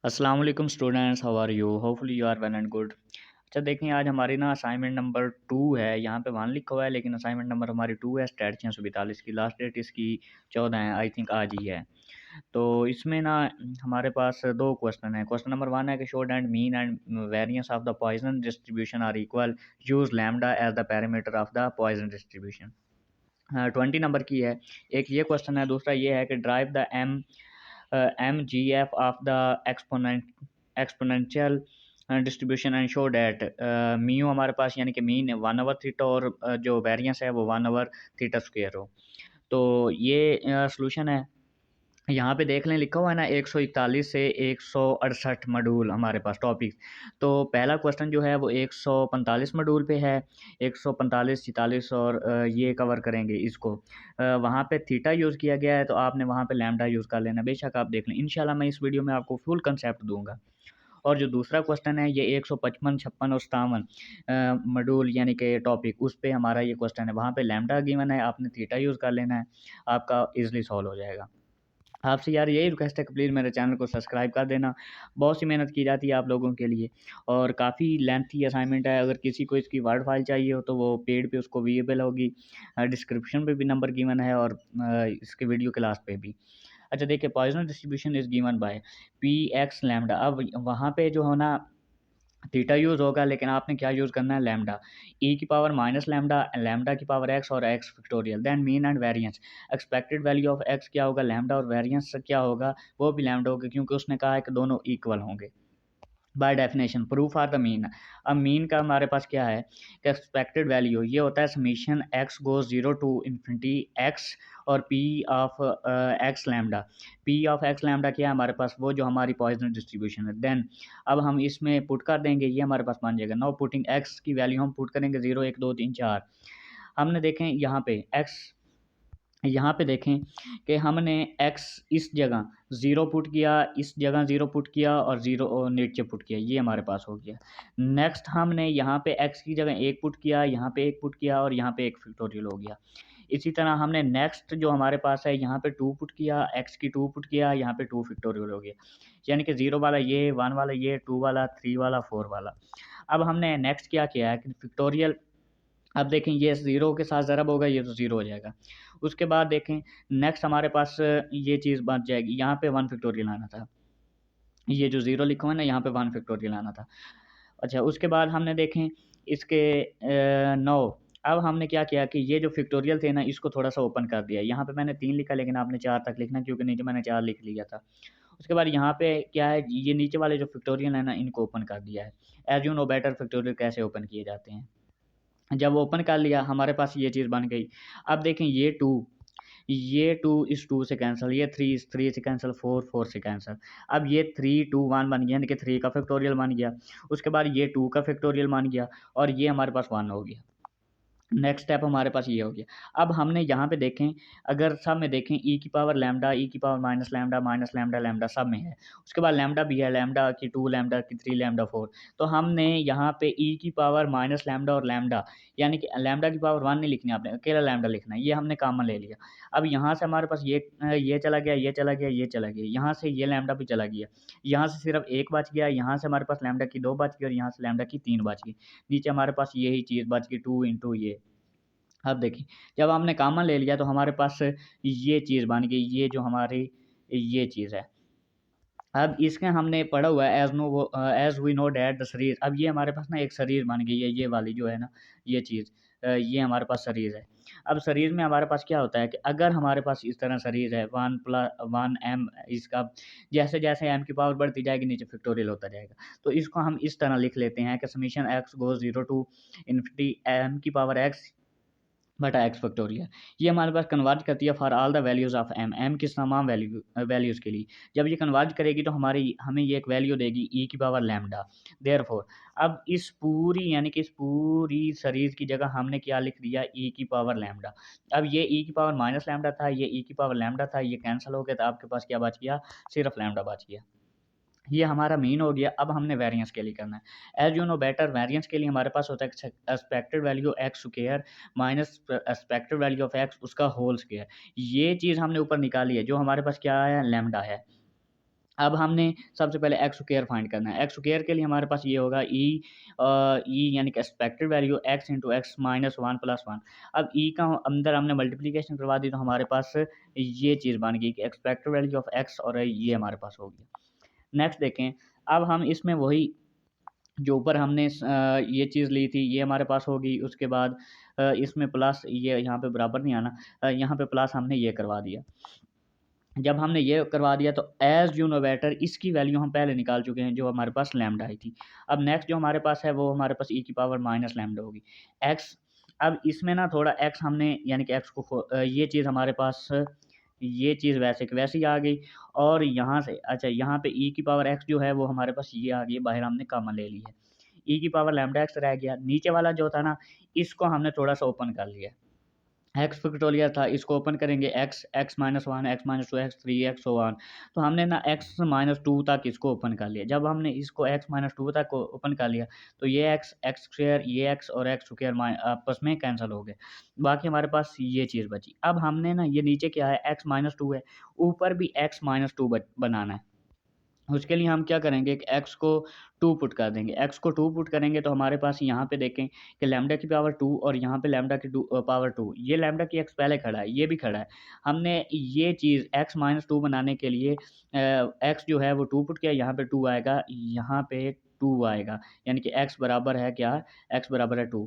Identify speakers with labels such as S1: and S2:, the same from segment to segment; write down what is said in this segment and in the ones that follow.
S1: अस्सलाम वालेकुम students, how are you? Hopefully you are well and good. अच्छा देखें, आज हमारी ना असाइनमेंट नंबर 2 है। यहाँ पे 1 लिखा हुआ है लेकिन असाइनमेंट नंबर हमारी 2 है। स्टैट 642 की लास्ट डेट इसकी 14 है, आई थिंक आज ही है। तो इसमें ना हमारे पास 2 क्वेश्चन है। क्वेश्चन नंबर 1 है कि show that mean and variance of the Poisson distribution are equal, use lambda as the parameter of the Poisson distribution. 20 number की है। एक ये क्वेश्चन है, दूसरा ये है कि drive the MGF of the exponential distribution and show that mu हमारे पास यानी कि मीन 1/थीटा और जो वेरिएंस है वो 1/थीटा स्क्वायर हो। तो ये सॉल्यूशन है। यहाँ पे देख लें, लिखा हुआ है ना 141 से 168 मॉड्यूल हमारे पास टॉपिक। तो पहला क्वेश्चन जो है वो 145 मॉड्यूल पे है। 145, 46 और ये कवर करेंगे इसको। वहाँ पे थीटा यूज़ किया गया है तो आपने वहाँ पे लैम्डा यूज़ कर लेना। बेशक आप देख लें, इंशाल्लाह मैं इस वीडियो में आपको फुल कंसेप्ट दूँगा। और जो दूसरा क्वेश्चन है ये 155, 56 और 57 मॉड्यूल यानी कि टॉपिक, उस पे हमारा ये क्वेश्चन है। वहाँ पे लैम्डा गिवन है, आपने थीटा यूज़ कर लेना है, आपका ईज़िली सॉल्व हो जाएगा। आपसे यार यही रिक्वेस्ट है कि प्लीज़ मेरे चैनल को सब्सक्राइब कर देना। बहुत सी मेहनत की जाती है आप लोगों के लिए और काफ़ी लेंथी असाइनमेंट है। अगर किसी को इसकी वर्ड फाइल चाहिए हो तो वो पेड पे उसको अवेलेबल होगी। डिस्क्रिप्शन पे भी नंबर गिवन है और इसके वीडियो के लास्ट पे भी। अच्छा देखिए, poison distribution is given by P x lambda. अब वहाँ पे जो है ना थीटा यूज़ होगा लेकिन आपने क्या यूज़ करना है, लैम्डा। ई की पावर माइनस लैम्डा, लैम्डा की पावर एक्स और x factorial, then mean and variance. Expected value of x क्या होगा, लैम्डा, और वेरिएंस क्या होगा, वो भी लैम्डा होगा क्योंकि उसने कहा है कि दोनों इक्वल होंगे। By definition proof are the mean. अब मीन का हमारे पास क्या है कि एक्सपेक्टेड वैल्यू ये होता है summation x goes 0 to infinity x और p of x lambda. P of x lambda क्या है हमारे पास, वो जो हमारी पॉइजन डिस्ट्रीब्यूशन है। देन अब हम इसमें पुट कर देंगे, ये हमारे पास बन जाएगा। नाउ पुटिंग एक्स की वैल्यू हम पुट करेंगे 0, 1, 2, 3, 4। हमने देखें यहाँ पे एक्स, यहाँ पे देखें कि हमने x इस जगह 0 पुट किया, इस जगह 0 पुट किया और 0 नीचे पुट किया, ये हमारे पास हो गया। नेक्स्ट हमने यहाँ पे x की जगह 1 पुट किया, यहाँ पे 1 पुट किया और यहाँ पे 1 फैक्टोरियल हो गया। इसी तरह हमने नेक्स्ट जो हमारे पास है यहाँ पे 2 पुट किया, x की 2 पुट किया, यहाँ पे 2 फैक्टोरियल हो गया। यानी कि 0 वाला ये, 1 वाला ये, 2 वाला, 3 वाला, 4 वाला। अब हमने नेक्स्ट क्या किया है कि फैक्टोरियल, अब देखें ये 0 के साथ ज़रब होगा, ये तो 0 हो जाएगा। उसके बाद देखें नेक्स्ट हमारे पास ये चीज़ बच जाएगी, यहाँ पे 1 फैक्टोरियल आना था। ये जो 0 लिखा हुआ है ना, यहाँ पे 1 फैक्टोरियल आना था। अच्छा उसके बाद हमने देखें इसके 9। अब हमने क्या किया कि ये जो फैक्टोरियल थे ना, इसको थोड़ा-सा ओपन कर दिया। यहाँ पे मैंने 3 लिखा लेकिन आपने 4 तक लिखना है क्योंकि नीचे मैंने 4 लिख लिया था। उसके बाद यहाँ पे क्या है, ये नीचे वाले जो फैक्टोरियल है ना, इनको ओपन कर दिया है। As you know better factorial कैसे ओपन किए जाते हैं। जब ओपन कर लिया हमारे पास ये चीज़ बन गई। अब देखें ये 2 इस 2 से कैंसल, ये 3 इस 3 से कैंसल, 4 4 से कैंसल। अब ये 3 2 1 बन गया यानी कि 3 का फैक्टोरियल बन गया। उसके बाद ये 2 का फैक्टोरियल बन गया और ये हमारे पास 1 हो गया। नेक्स्ट स्टेप हमारे पास ये हो गया। अब हमने यहाँ पे देखें, अगर सब में देखें ई की पावर लैम्डा, ई की पावर माइनस लैम्डा, लैम्डा सब में है। उसके बाद लैम्डा भी है, लैम्डा की 2, लैम्डा की 3, लैम्डा 4। तो हमने यहाँ पे ई की पावर माइनस लैम्डा और लैम्डा, यानी कि लैम्डा की पावर 1 नहीं लिखनी आपने, अकेला लैम्डा लिखना है। ये हमने कॉमन ले लिया। अब यहाँ से हमारे पास ये चला गया, ये चला गया, ये चला गया। यहाँ से ये लैम्डा भी चला गया। यहाँ से सिर्फ 1 बच गया, यहाँ से हमारे पास लैम्डा की 2 बच गई और यहाँ से लैम्डा की 3 बच गई। नीचे हमारे पास यही चीज़ बच गई, 2 इंटू ये। अब देखिए, जब हमने कॉमन ले लिया तो हमारे पास ये चीज़ बन गई, ये जो हमारी ये चीज़ है। अब इसमें हमने पढ़ा हुआ है as we know that the series. अब ये हमारे पास ना एक सीरीज़ बन गई है, ये वाली जो है ना, ये चीज़ ये हमारे पास सीरीज़ है। अब सीरीज़ में हमारे पास क्या होता है कि अगर हमारे पास इस तरह सीरीज़ है 1 m, इसका जैसे-जैसे m की पावर बढ़ती जाएगी नीचे फैक्टोरियल होता जाएगा। तो इसको हम इस तरह लिख लेते हैं कि summation x goes 0 to infinity m की पावर x बटा एक्स फैक्टोरियल। ये हमारे पास कन्वर्ज करती है for all the values of m, m की तमाम वैल्यूज़ के लिए। जब ये कन्वर्ज करेगी तो हमें ये एक वैल्यू देगी ई की पावर लैम्डा। देयरफॉर अब इस पूरी यानी कि इस पूरी सीरीज़ की जगह हमने क्या लिख दिया, ई की पावर लैम्डा। अब ये ई की पावर माइनस लैम्डा था, ये ई की पावर लैम्डा था, ये कैंसल हो गया तो आपके पास क्या बच गया, सिर्फ लैम्डा बच गया। ये हमारा मीन हो गया। अब हमने वेरिएंस के लिए करना है। As you know better, variance के लिए हमारे पास होता है expected value x square minus expected value of x उसका होल स्क्वायर। ये चीज़ हमने ऊपर निकाली है, जो हमारे पास क्या है, लैम्डा है। अब हमने सबसे पहले एक्स स्क्वायर फाइंड करना है। एक्स स्क्वायर के लिए हमारे पास ये होगा ई यानी कि expected value x into x minus one plus one. अब ई का अंदर हमने मल्टीप्लिकेशन करवा दी तो हमारे पास ये चीज़ बन गई कि एक्सपेक्टेड वैल्यू ऑफ एक्स और ये हमारे पास हो गया। नेक्स्ट देखें, अब हम इसमें वही जो ऊपर हमने ये चीज़ ली थी ये हमारे पास होगी। उसके बाद इसमें प्लस ये यहाँ पे बराबर नहीं आना, यहाँ पे प्लस हमने ये करवा दिया। जब हमने ये करवा दिया तो एज़ यू नो बेटर इसकी वैल्यू हम पहले निकाल चुके हैं जो हमारे पास लैम्डा आई थी। अब नेक्स्ट जो हमारे पास है वो हमारे पास ई की पावर माइनस लैम्डा होगी। एक्स, अब इसमें ना थोड़ा एक्स हमने यानी कि एक्स को ये चीज़ हमारे पास ये चीज़ वैसे की वैसे ही आ गई। और यहाँ से अच्छा यहाँ पे ई की पावर एक्स जो है वो हमारे पास ये आ गई, बाहर हमने कॉमन ले ली है। ई की पावर लैम्डा एक्स रह गया। नीचे वाला जो था ना इसको हमने थोड़ा-सा ओपन कर लिया। एक्स फैक्टोरियल था, इसको ओपन करेंगे x, x minus one, x minus two, x three, x so on. तो हमने ना एक्स माइनस टू तक इसको ओपन कर लिया। जब हमने इसको एक्स माइनस टू तक ओपन कर लिया तो ये एक्स, एक्स स्क्वायर, ये एक्स और एक्स स्क्वायर आपस में कैंसिल हो गए। बाकी हमारे पास ये चीज़ बची। अब हमने ना ये नीचे क्या है एक्स माइनस टू है, ऊपर भी एक्स माइनस टू बनाना है। उसके लिए हम क्या करेंगे कि x को 2 पुट कर देंगे। x को 2 पुट करेंगे तो हमारे पास यहाँ पे देखें कि लैम्ब्डा की पावर 2 और यहाँ पे लैम्ब्डा की पावर 2, ये लैम्ब्डा की x पहले खड़ा है, ये भी खड़ा है। हमने ये चीज़ x माइनस 2 बनाने के लिए x जो है वो 2 पुट किया, यहाँ पे 2 आएगा, यहाँ पे 2 आएगा, यानी कि x बराबर है क्या? x बराबर है 2।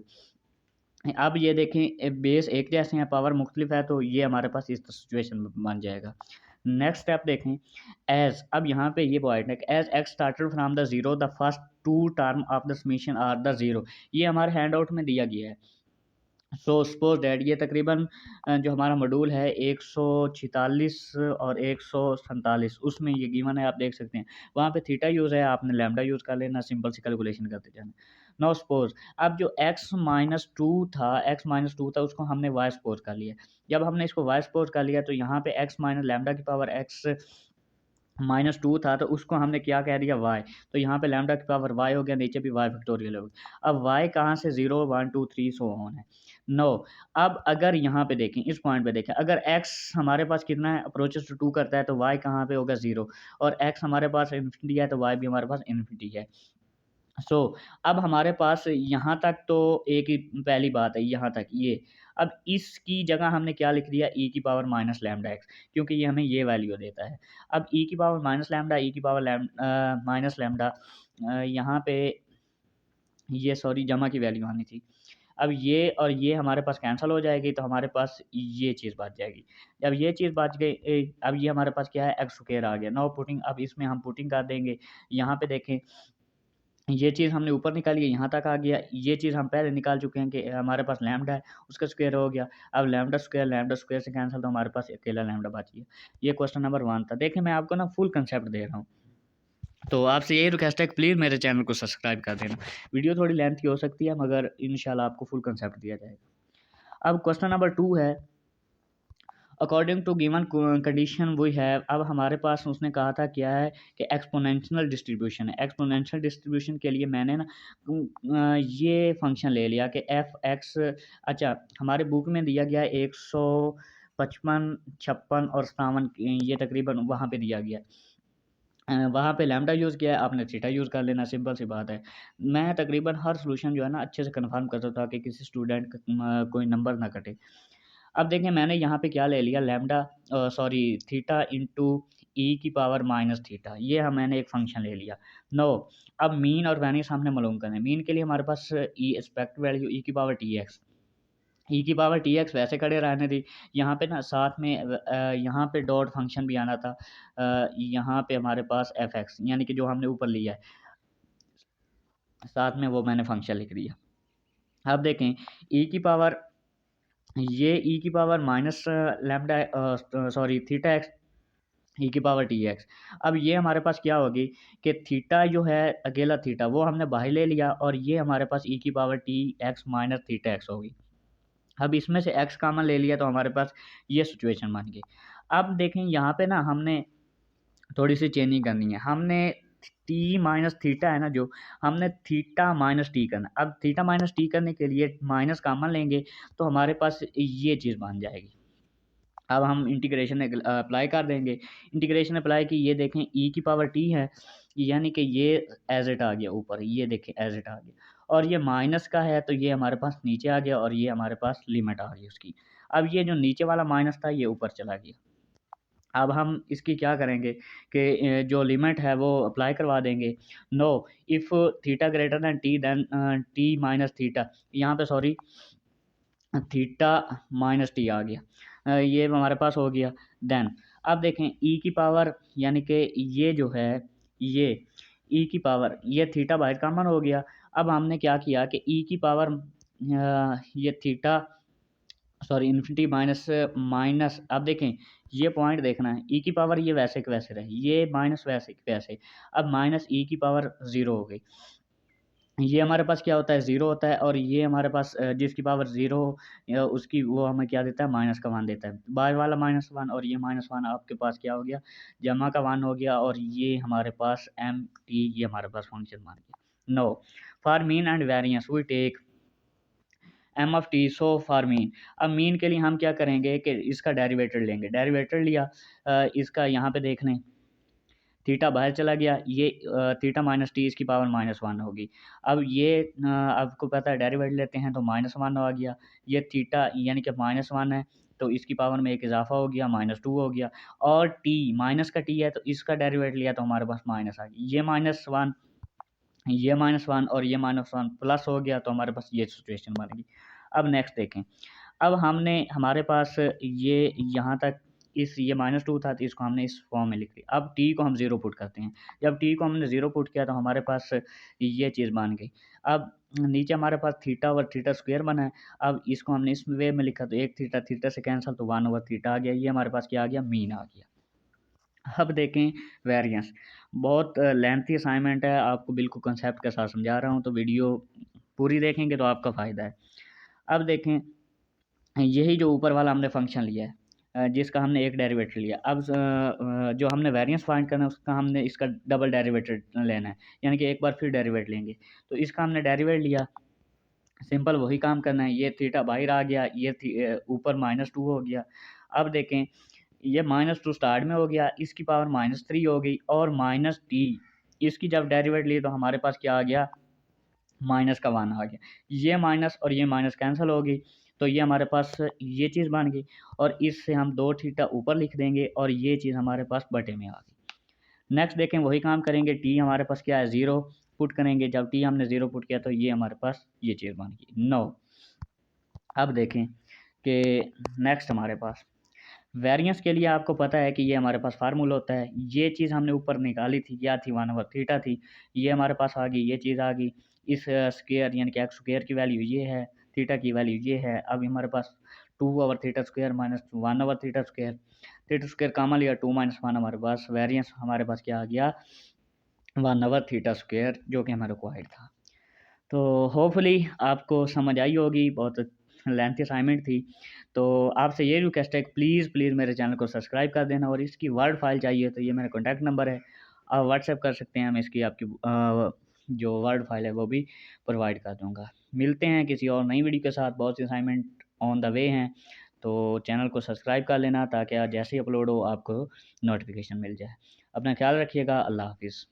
S1: अब ये देखें बेस एक जैसे हैं, पावर मुख्तलिफ है, तो ये हमारे पास इस सिचुएशन में बन जाएगा। नेक्स्ट स्टेप देखें, एज़, अब यहाँ पे ये पॉइंट है कि as x started from the zero the first 2 term of the summation are the zero. ये हमारे हैंडआउट में दिया गया है। सो सपोज़ दैट ये तकरीबन जो हमारा मॉड्यूल है 146 और 147 उसमें ये गिवन है, आप देख सकते हैं। वहाँ पे थीटा यूज़ है, आपने लैम्ब्डा यूज़ कर लेना, सिंपल सी कैलकुलेशन करते जाना। नाउ सपोज़ अब जो एक्स माइनस टू था उसको हमने वाई सपोज़ कर लिया। जब हमने इसको वाई सपोज़ कर लिया तो यहाँ पे एक्स माइनस लैम्ब्डा की पावर एक्स माइनस टू था तो उसको हमने क्या कह दिया वाई। तो यहाँ पे लैम्ब्डा की पावर वाई हो गया, नीचे भी वाई फैक्टोरियल हो गया। अब वाई कहाँ से 0 1 2 3 सो ऑन है। नो, अब अगर यहाँ पे देखें, इस पॉइंट पे देखें, अगर एक्स हमारे पास कितना है अप्रोचेस टू 2 करता है तो वाई कहाँ पे होगा 0, और एक्स हमारे पास इन्फिनिटी है तो वाई भी हमारे पास इन्फिनिटी है। सो अब हमारे पास यहाँ तक तो एक ही पहली बात है, यहाँ तक ये। अब इसकी जगह हमने क्या लिख दिया ई की पावर माइनस लैम्डा एक्स, क्योंकि ये हमें ये वैल्यू देता है। अब ई की पावर माइनस लैम्डा, ई की पावर माइनस लैम्डा, यहाँ पे ये सॉरी जमा की वैल्यू आनी थी। अब ये और ये हमारे पास कैंसल हो जाएगी तो हमारे पास ये चीज़ बच जाएगी। जब ये चीज़ बच गई अब ये हमारे पास क्या है एक्स स्क्वायर आ गया। नाउ पुटिंग, अब इसमें हम पुटिंग कर देंगे। यहाँ पे देखें ये चीज़ हमने ऊपर निकाली है, यहाँ तक आ गया। ये चीज़ हम पहले निकाल चुके हैं कि हमारे पास लैम्ब्डा है, उसका स्क्वायर हो गया। अब लैम्ब्डा स्क्वायर से कैंसल तो हमारे पास अकेला लैम्ब्डा बच गया। ये क्वेश्चन नंबर 1 था। देखिए मैं आपको ना फुल कांसेप्ट दे रहा हूँ। तो आपसे यही रिक्वेस्ट है कि प्लीज़ मेरे चैनल को सब्सक्राइब कर देना। वीडियो थोड़ी लेंथी हो सकती है मगर इंशाल्लाह आपको फुल कांसेप्ट दिया जाएगा। अब क्वेश्चन नंबर 2 है, according to given condition we have. अब हमारे पास उसने कहा था क्या है कि एक्सपोनेंशियल डिस्ट्रीब्यूशन है। एक्सपोनेंशियल डिस्ट्रीब्यूशन के लिए मैंने ना ये फंक्शन ले लिया कि एफ एक्स, अच्छा हमारे बुक में दिया गया है 155 56 और 57, ये तकरीबन वहाँ पे दिया गया है। वहाँ पे लैम्ब्डा यूज़ किया है, आपने थीटा यूज़ कर लेना, सिंपल सी बात है। मैं तकरीबन हर सॉल्यूशन जो है ना अच्छे से कन्फर्म करता था कि किसी स्टूडेंट का कोई नंबर ना कटे। अब देखिए मैंने यहाँ पे क्या ले लिया लैम्ब्डा सॉरी थीटा इंटू ई की पावर माइनस थीटा, ये मैंने एक फंक्शन ले लिया। नो, अब मीन और वेरियंस हमने मालूम करना है। मीन के लिए हमारे पास ई एक्सपेक्ट वैल्यू ई की पावर टी एक्स, ई की पावर टी एक्स वैसे खड़े रहने दी। यहाँ पे ना साथ में यहाँ पे डॉट फंक्शन भी आना था। यहाँ पे हमारे पास एफ एक्स यानी कि जो हमने ऊपर लिया है, साथ में वो मैंने फंक्शन लिख दिया। अब देखें ई की पावर, ये ई की power minus lambda sorry theta x e की पावर टी एक्स। अब ये हमारे पास क्या होगी कि थीटा जो है अकेला थीटा वो हमने बाहर ले लिया और ये हमारे पास ई की power T x minus theta x होगी। अब इसमें से एक्स कॉमन ले लिया तो हमारे पास ये सिचुएशन बन गई। अब देखें यहाँ पे ना हमने थोड़ी सी चेंजिंग करनी है। हमने टी माइनस थीटा है ना जो, हमने थीटा माइनस टी करना। अब थीटा माइनस टी करने के लिए माइनस कॉमन लेंगे तो हमारे पास ये चीज़ बन जाएगी। अब हम इंटीग्रेशन अप्लाई कर देंगे। इंटीग्रेशन अप्लाई की, ये देखें ई की पावर टी है, यानी कि ये एज इट आ गया ऊपर, ये देखें एज इट आ गया, और ये माइनस का है तो ये हमारे पास नीचे आ गया, और ये हमारे पास लिमिट आ गई उसकी। अब ये जो नीचे वाला माइनस था ये ऊपर चला गया। अब हम इसकी क्या करेंगे कि जो लिमिट है वो अप्लाई करवा देंगे। No, if theta greater than t then t minus theta, यहाँ पे सॉरी थीटा माइनस टी आ गया। ये हमारे पास हो गया। देन अब देखें ई की पावर, यानी कि ये जो है, ये ई की पावर, ये थीटा बाहर कॉमन हो गया। अब हमने क्या किया कि ई की पावर ये theta sorry infinity minus minus, अब देखें ये पॉइंट देखना है, ई की पावर ये वैसे के वैसे रहे, ये माइनस वैसे के वैसे। अब माइनस ई की पावर ज़ीरो हो गई। ये हमारे पास क्या होता है, ज़ीरो होता है, और ये हमारे पास जिसकी पावर ज़ीरो या उसकी, वो हमें क्या देता है, माइनस का वन देता है। बाहर वाला -1 और ये -1 आपके पास क्या हो गया, जमा का 1 हो गया, और ये हमारे पास एम टी, ये हमारे पास फंक्शन बन गया। No, for mean and variance we take m of t, so for mean. अब मीन के लिए हम क्या करेंगे कि इसका डेरिवेटिव लेंगे। डेरिवेटिव लिया, इसका यहाँ पे देख लें, थीटा बाहर चला गया, ये थीटा माइनस टी इसकी पावर -1 होगी। अब ये आपको पता है डेरिवेटिव लेते हैं तो -1 आ गया, ये थीटा यानी कि -1 है तो इसकी पावर में एक इजाफा हो गया, -2 हो गया, और टी माइनस का टी है तो इसका डेरिवेटिव लिया तो हमारे पास माइनस आ गया, ये -1, ये -1 और ये -1 प्लस हो गया, तो हमारे पास ये सिचुएशन बन गई। अब नेक्स्ट देखें, अब हमने हमारे पास ये यहाँ तक इस ये -2 था तो इसको हमने इस फॉर्म में लिख लिया। अब t को हम 0 पुट करते हैं। जब t को हमने 0 पुट किया तो हमारे पास ये चीज़ बन गई। अब नीचे हमारे पास थीटा ओवर थीटा स्क्वायर बना है। अब इसको हमने इस वे में लिखा तो एक थीटा थीटा से कैंसल तो 1 ओवर थीटा आ गया। ये हमारे पास क्या आ गया, मीन आ गया। अब देखें वेरिएंस, बहुत लेंथी असाइनमेंट है, आपको बिल्कुल कंसेप्ट के साथ समझा रहा हूँ, तो वीडियो पूरी देखेंगे तो आपका फ़ायदा है। अब देखें, यही जो ऊपर वाला हमने फंक्शन लिया है, जिसका हमने एक डेरिवेटिव लिया। अब जो हमने वेरिएंस फाइंड करना है उसका हमने इसका डबल डेरिवेटिव लेना है, यानी कि एक बार फिर डेरिवेटिव लेंगे। तो इसका हमने डेरिवेटिव लिया, सिंपल वही काम करना है। ये थीटा बाहर आ गया, ये ऊपर -2 हो गया। अब देखें, ये -2 स्टार्ट में हो गया, इसकी पावर -3 हो गई, और माइनस टी इसकी जब डेरिवेटिव ली तो हमारे पास क्या आ गया, माइनस का 1 आ गया। ये माइनस और ये माइनस कैंसिल हो गई, तो ये हमारे पास ये चीज़ बन गई, और इससे हम 2 थीटा ऊपर लिख देंगे, और ये चीज़ हमारे पास बटे में आ गई। नेक्स्ट देखें, वही काम करेंगे, टी हमारे पास क्या है, 0 पुट करेंगे। जब टी हमने 0 पुट किया तो ये हमारे पास ये चीज़ बन गई। नो, अब देखें कि नेक्स्ट हमारे पास वेरिएंस के लिए आपको पता है कि ये हमारे पास फार्मूला होता है। ये चीज़ हमने ऊपर निकाली थी, क्या थी, 1 ओवर थीटा थी। ये हमारे पास आ गई, ये चीज़ आ गई। इस स्क्वायर यानी कि एक्स स्क्वायर की वैल्यू ये है, थीटा की वैल्यू ये है। अब हमारे पास 2 over theta square minus 1 over theta square common लिया, 2 - 1 हमारे पास वेरिएंस हमारे पास क्या आ गया, 1 ओवर थीटा स्क्वायर, जो कि हमें रिक्वायर्ड था। तो होपफुली आपको समझ आई होगी, बहुत लेंथी असाइनमेंट थी। तो आपसे ये रिक्वेस्ट है कि प्लीज़ प्लीज़ मेरे चैनल को सब्सक्राइब कर देना, और इसकी वर्ड फाइल चाहिए तो ये मेरा कॉन्टैक्ट नंबर है, आप व्हाट्सएप कर सकते हैं, मैं इसकी आपकी जो वर्ड फाइल है वो भी प्रोवाइड कर दूँगा। मिलते हैं किसी और नई वीडियो के साथ, बहुत सी असाइनमेंट ऑन द वे हैं, तो चैनल को सब्सक्राइब कर लेना ताकि जैसे ही अपलोड हो आपको नोटिफिकेशन मिल जाए। अपना ख्याल रखिएगा, अल्लाह हाफ़िज़।